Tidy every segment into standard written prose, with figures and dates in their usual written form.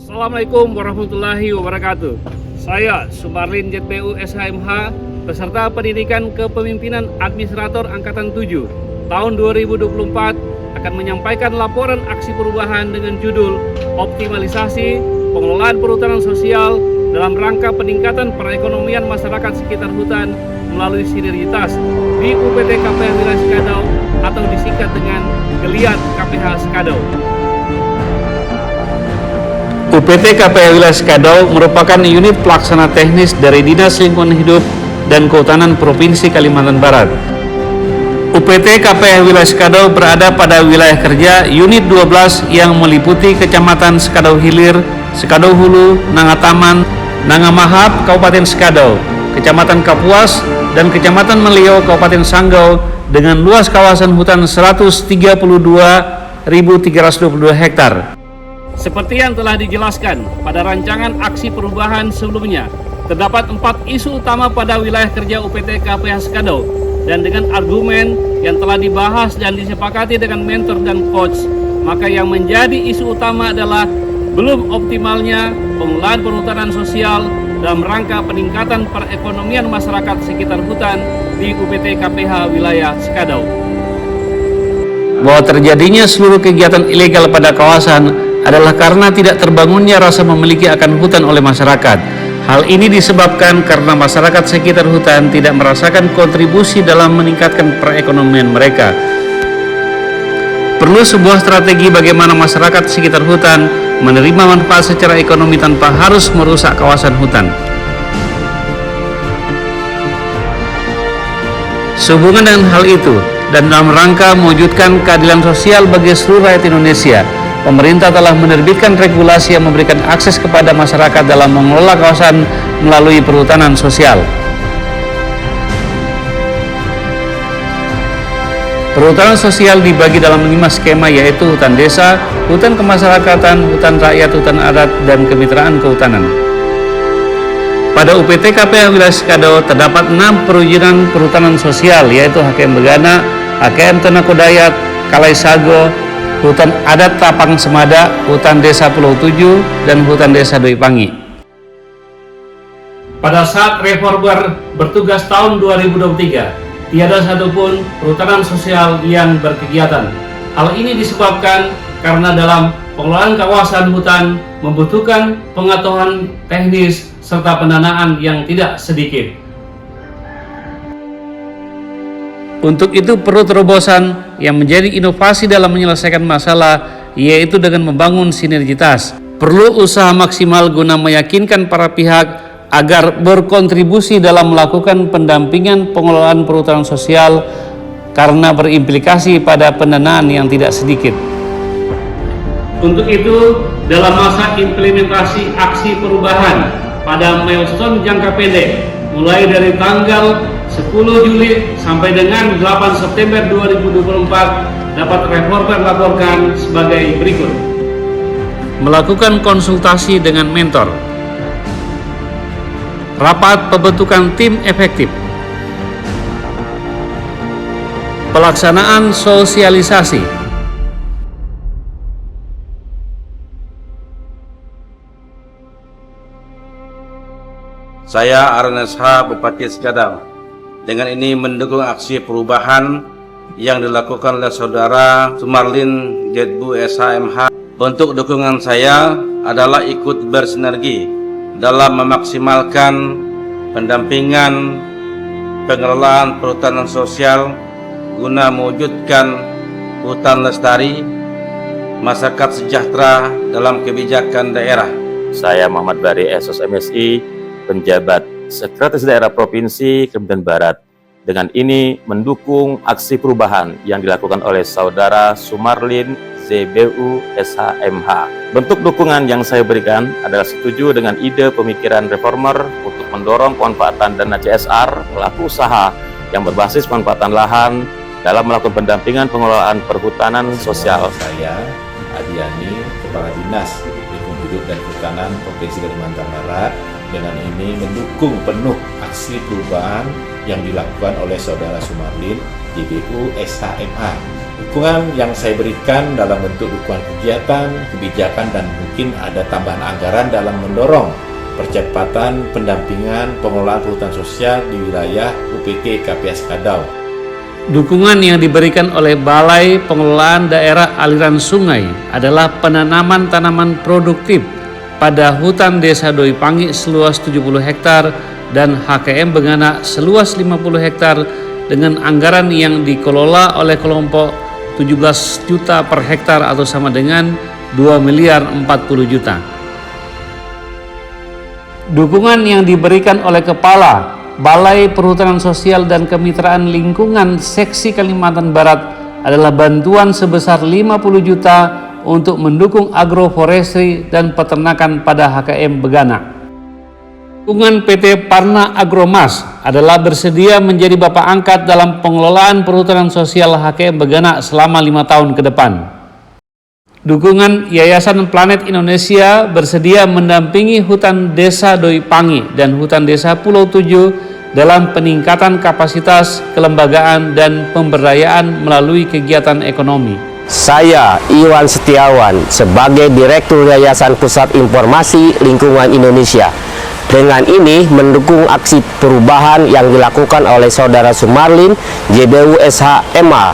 Assalamualaikum warahmatullahi wabarakatuh. Saya Sumarlin JBU SHMH, peserta pendidikan kepemimpinan administrator Angkatan 7 tahun 2024 akan menyampaikan laporan aksi perubahan dengan judul Optimalisasi Pengelolaan Perhutanan Sosial dalam rangka peningkatan perekonomian masyarakat sekitar hutan melalui sinergitas di UPT KPH Wilayah Sekadau atau disingkat dengan Geliat KPH Sekadau. UPT KPH Wilayah Sekadau merupakan unit pelaksana teknis dari Dinas Lingkungan Hidup dan Kehutanan Provinsi Kalimantan Barat. UPT KPH Wilayah Sekadau berada pada wilayah kerja Unit 12 yang meliputi Kecamatan Sekadau Hilir, Sekadau Hulu, Nangataman, Nangamahap, Kabupaten Sekadau, Kecamatan Kapuas, dan Kecamatan Melio, Kabupaten Sanggau dengan luas kawasan hutan 132.322 hektar. Seperti yang telah dijelaskan pada rancangan aksi perubahan sebelumnya, terdapat 4 isu utama pada wilayah kerja UPT KPH Sekadau, dan dengan argumen yang telah dibahas dan disepakati dengan mentor dan coach, maka yang menjadi isu utama adalah belum optimalnya pengelolaan perhutanan sosial dalam rangka peningkatan perekonomian masyarakat sekitar hutan di UPT KPH Wilayah Sekadau. Bahwa terjadinya seluruh kegiatan ilegal pada kawasan adalah karena tidak terbangunnya rasa memiliki akan hutan oleh masyarakat. Hal ini disebabkan karena masyarakat sekitar hutan tidak merasakan kontribusi dalam meningkatkan perekonomian mereka. Perlu sebuah strategi bagaimana masyarakat sekitar hutan menerima manfaat secara ekonomi tanpa harus merusak kawasan hutan. Sehubungan dengan hal itu, dan dalam rangka mewujudkan keadilan sosial bagi seluruh rakyat Indonesia, pemerintah telah menerbitkan regulasi yang memberikan akses kepada masyarakat dalam mengelola kawasan melalui perhutanan sosial. Perhutanan sosial dibagi dalam 5 skema, yaitu hutan desa, hutan kemasyarakatan, hutan rakyat, hutan adat, dan kemitraan kehutanan. Pada UPT KPH Wilayah Sekadau terdapat 6 perizinan perhutanan sosial, yaitu HKM Begana, HKM Tanah Kodayat, Kalai Sago, hutan adat Tapang Semada, hutan desa Pulau 7, dan hutan desa Doi Pangi. Pada saat reformer bertugas tahun 2023, tiada satupun perhutanan sosial yang berkegiatan. Hal ini disebabkan karena dalam pengelolaan kawasan hutan membutuhkan pengetahuan teknis serta pendanaan yang tidak sedikit. Untuk itu perlu terobosan yang menjadi inovasi dalam menyelesaikan masalah, yaitu dengan membangun sinergitas. Perlu usaha maksimal guna meyakinkan para pihak agar berkontribusi dalam melakukan pendampingan pengelolaan perhutanan sosial karena berimplikasi pada pendanaan yang tidak sedikit. Untuk itu, dalam masa implementasi aksi perubahan pada milestone jangka pendek mulai dari tanggal 10 Juli sampai dengan 8 September 2024 dapat reformer laporkan sebagai berikut. Melakukan konsultasi dengan mentor. Rapat pembentukan tim efektif. Pelaksanaan sosialisasi. Saya Arnes H. Bupati Sekadau. Dengan ini mendukung aksi perubahan yang dilakukan oleh Saudara Sumarlin JBU SHMH. Bentuk dukungan saya adalah ikut bersinergi dalam memaksimalkan pendampingan pengelolaan perhutanan sosial guna mewujudkan hutan lestari, masyarakat sejahtera dalam kebijakan daerah. Saya Muhammad Bari SOS MSI, penjabat Sekretaris Daerah Provinsi Kalimantan Barat. Dengan ini mendukung aksi perubahan yang dilakukan oleh Saudara Sumarlin JBU SHMH. Bentuk dukungan yang saya berikan adalah setuju dengan ide pemikiran reformer untuk mendorong pemanfaatan dana CSR pelaku usaha yang berbasis pemanfaatan lahan dalam melakukan pendampingan pengelolaan perhutanan sosial. Saya Adiani, Kepala Dinas Lingkungan Hidup dan Kehutanan Provinsi Kalimantan Barat, dengan ini mendukung penuh aksi perubahan yang dilakukan oleh Saudara Sumarlin JBU SHMH Dukungan yang saya berikan dalam bentuk dukungan kegiatan, kebijakan, dan mungkin ada tambahan anggaran dalam mendorong percepatan pendampingan pengelolaan perhutanan sosial di wilayah UPT KPS Kadau. Dukungan yang diberikan oleh Balai Pengelolaan Daerah Aliran Sungai adalah penanaman tanaman produktif pada hutan desa Doi Pangi seluas 70 hektar dan HKM Begana seluas 50 hektar dengan anggaran yang dikelola oleh kelompok 17 juta per hektar atau sama dengan 2 miliar 40 juta. Dukungan yang diberikan oleh Kepala Balai Perhutanan Sosial dan Kemitraan Lingkungan Seksi Kalimantan Barat adalah bantuan sebesar 50 juta untuk mendukung agroforestry dan peternakan pada HKM Begana. Dukungan PT Parna Agromas adalah bersedia menjadi bapak angkat dalam pengelolaan perhutanan sosial HKM Begana selama 5 tahun ke depan. Dukungan Yayasan Planet Indonesia bersedia mendampingi hutan desa Doi Pangi dan hutan desa Pulau 7 dalam peningkatan kapasitas kelembagaan dan pemberdayaan melalui kegiatan ekonomi. Saya Iwan Setiawan sebagai Direktur Yayasan Pusat Informasi Lingkungan Indonesia. Dengan ini mendukung aksi perubahan yang dilakukan oleh Saudara Sumarlin JBU SH MA.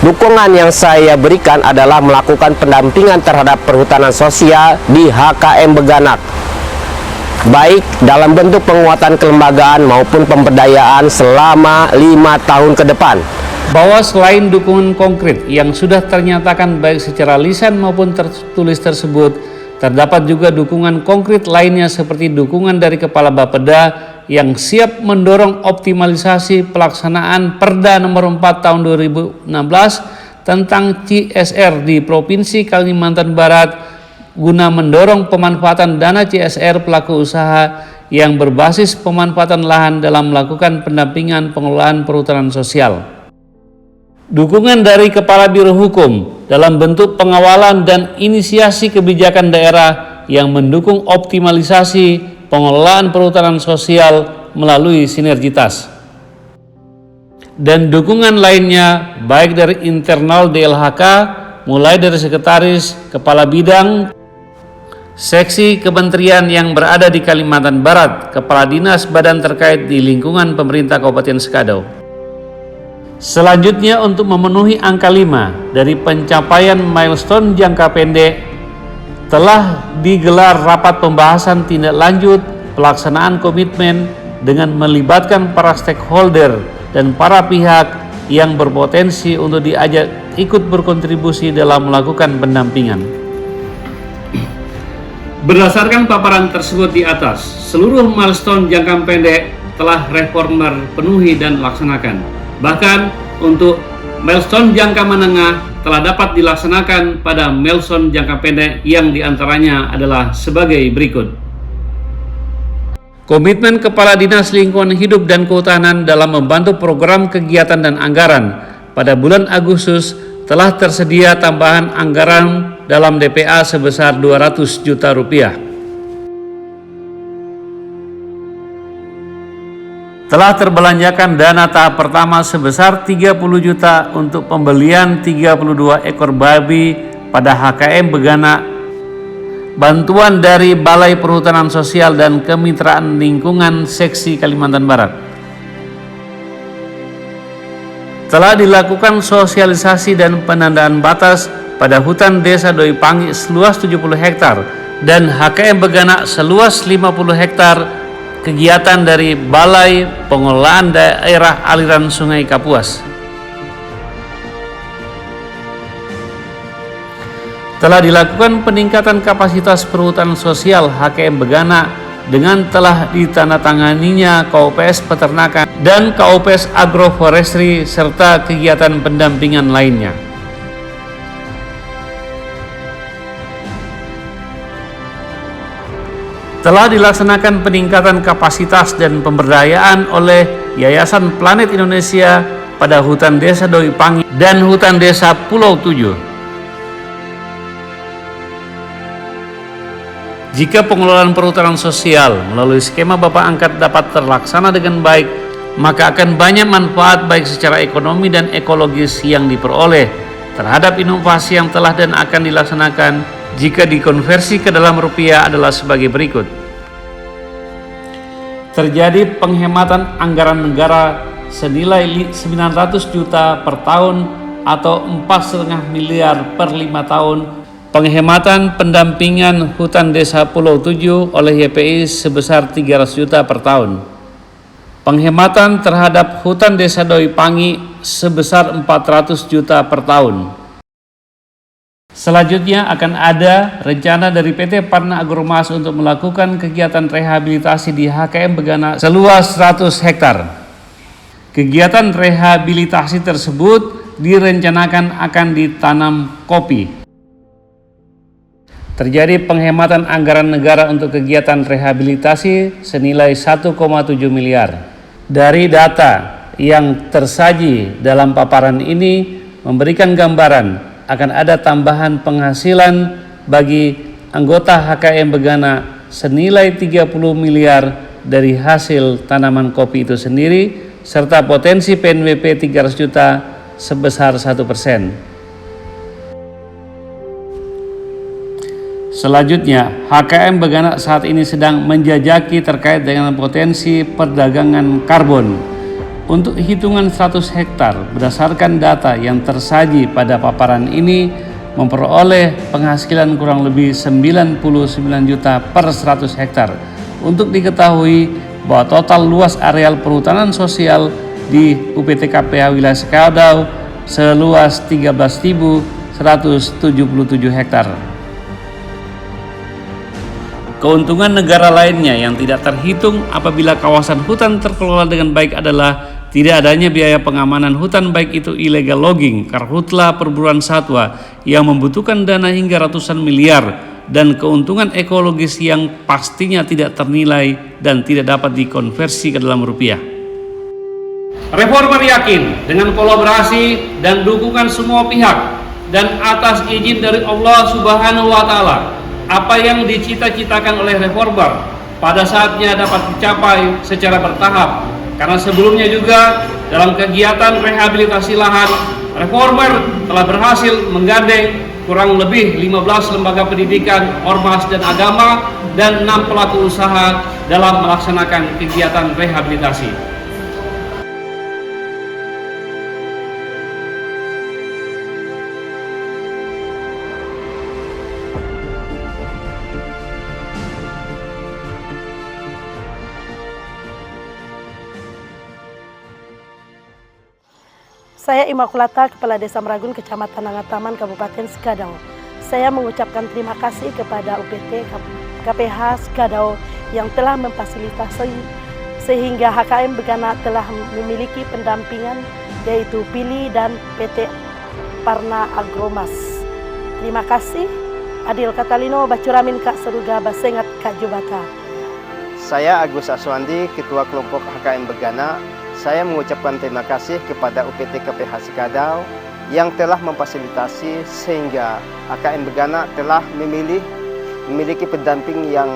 Dukungan yang saya berikan adalah melakukan pendampingan terhadap perhutanan sosial di HKM Beganak, baik dalam bentuk penguatan kelembagaan maupun pemberdayaan selama 5 tahun ke depan. Bahwa selain dukungan konkret yang sudah ternyatakan baik secara lisan maupun tertulis tersebut, terdapat juga dukungan konkret lainnya seperti dukungan dari Kepala Bapeda yang siap mendorong optimalisasi pelaksanaan Perda nomor 4 tahun 2016 tentang CSR di Provinsi Kalimantan Barat guna mendorong pemanfaatan dana CSR pelaku usaha yang berbasis pemanfaatan lahan dalam melakukan pendampingan pengelolaan perhutanan sosial. Dukungan dari Kepala Biro Hukum dalam bentuk pengawalan dan inisiasi kebijakan daerah yang mendukung optimalisasi pengelolaan perhutanan sosial melalui sinergitas. Dan dukungan lainnya baik dari internal DLHK, mulai dari sekretaris, kepala bidang, seksi kementerian yang berada di Kalimantan Barat, kepala dinas badan terkait di lingkungan pemerintah Kabupaten Sekadau. Selanjutnya, untuk memenuhi angka 5 dari pencapaian milestone jangka pendek, telah digelar rapat pembahasan tindak lanjut pelaksanaan komitmen dengan melibatkan para stakeholder dan para pihak yang berpotensi untuk diajak ikut berkontribusi dalam melakukan pendampingan. Berdasarkan paparan tersebut di atas, seluruh milestone jangka pendek telah reformer penuhi dan laksanakan. Bahkan untuk milestone jangka menengah telah dapat dilaksanakan pada milestone jangka pendek yang diantaranya adalah sebagai berikut. Komitmen Kepala Dinas Lingkungan Hidup dan Kehutanan dalam membantu program kegiatan dan anggaran pada bulan Agustus telah tersedia tambahan anggaran dalam DPA sebesar 200 juta rupiah. Telah terbelanjakan dana tahap pertama sebesar 30 juta untuk pembelian 32 ekor babi pada HKM Begana. Bantuan dari Balai Perhutanan Sosial dan Kemitraan Lingkungan Seksi Kalimantan Barat. Telah dilakukan sosialisasi dan penandaan batas pada hutan desa Doi Pangi seluas 70 hektar dan HKM Begana seluas 50 hektar kegiatan dari Balai Pengelolaan Daerah Aliran Sungai Kapuas. Telah dilakukan peningkatan kapasitas perhutanan sosial HKM Begana dengan telah ditandatanganinya KUPS Peternakan dan KUPS Agroforestry serta kegiatan pendampingan lainnya. Telah dilaksanakan peningkatan kapasitas dan pemberdayaan oleh Yayasan Planet Indonesia pada hutan desa Doi Pangi dan hutan desa Pulau 7. Jika pengelolaan perhutanan sosial melalui skema Bapak Angkat dapat terlaksana dengan baik, maka akan banyak manfaat baik secara ekonomi dan ekologis yang diperoleh terhadap inovasi yang telah dan akan dilaksanakan jika dikonversi ke dalam rupiah adalah sebagai berikut. Terjadi penghematan anggaran negara senilai 900 juta per tahun atau 4,5 miliar per 5 tahun. Penghematan pendampingan hutan desa Pulau 7 oleh YPI sebesar 300 juta per tahun. Penghematan terhadap hutan desa Doi Pangi sebesar 400 juta per tahun. Selanjutnya akan ada rencana dari PT Parna Agromas untuk melakukan kegiatan rehabilitasi di HKM Begana seluas 100 hektar. Kegiatan rehabilitasi tersebut direncanakan akan ditanam kopi. Terjadi penghematan anggaran negara untuk kegiatan rehabilitasi senilai 1,7 miliar. Dari data yang tersaji dalam paparan ini memberikan gambaran akan ada tambahan penghasilan bagi anggota HKM Begana senilai 30 miliar dari hasil tanaman kopi itu sendiri, serta potensi PNBP 300 juta sebesar 1%. Selanjutnya, HKM Begana saat ini sedang menjajaki terkait dengan potensi perdagangan karbon. Untuk hitungan 100 hektar, berdasarkan data yang tersaji pada paparan ini, memperoleh penghasilan kurang lebih 99 juta per 100 hektar. Untuk diketahui bahwa total luas areal perhutanan sosial di UPT KPH wilayah Sekadau seluas 13.177 hektar. Keuntungan negara lainnya yang tidak terhitung apabila kawasan hutan terkelola dengan baik adalah tidak adanya biaya pengamanan hutan, baik itu illegal logging, karhutla, perburuan satwa yang membutuhkan dana hingga ratusan miliar, dan keuntungan ekologis yang pastinya tidak ternilai dan tidak dapat dikonversi ke dalam rupiah. Reformer yakin dengan kolaborasi dan dukungan semua pihak dan atas izin dari Allah Subhanahu wa Ta'ala, apa yang dicita-citakan oleh reformer pada saatnya dapat dicapai secara bertahap. Karena sebelumnya juga dalam kegiatan rehabilitasi lahan, reformer telah berhasil menggandeng kurang lebih 15 lembaga pendidikan, ormas dan agama, dan 6 pelaku usaha dalam melaksanakan kegiatan rehabilitasi. Saya Imakulata, Kepala Desa Meragun, Kecamatan Nangataman, Kabupaten Sekadau. Saya mengucapkan terima kasih kepada UPT KPH Sekadau yang telah memfasilitasi sehingga HKM Begana telah memiliki pendampingan yaitu PILI dan PT Parna Agromas. Terima kasih. Adil Katalino, Bacuramin Kak Seruga, Basengat Kak Jubata. Saya Agus Aswandi, Ketua Kelompok HKM Begana. Saya mengucapkan terima kasih kepada UPT KPH Sekadau yang telah memfasilitasi sehingga HKM Begana telah memiliki pendamping yang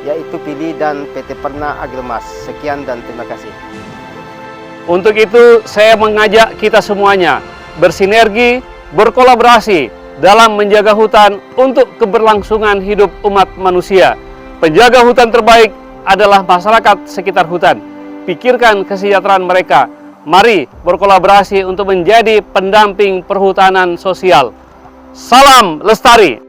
yaitu PILI dan PT Parna Agromas. Sekian dan terima kasih. Untuk itu saya mengajak kita semuanya bersinergi, berkolaborasi dalam menjaga hutan untuk keberlangsungan hidup umat manusia. Penjaga hutan terbaik adalah masyarakat sekitar hutan. Pikirkan kesejahteraan mereka. Mari berkolaborasi untuk menjadi pendamping perhutanan sosial. Salam lestari.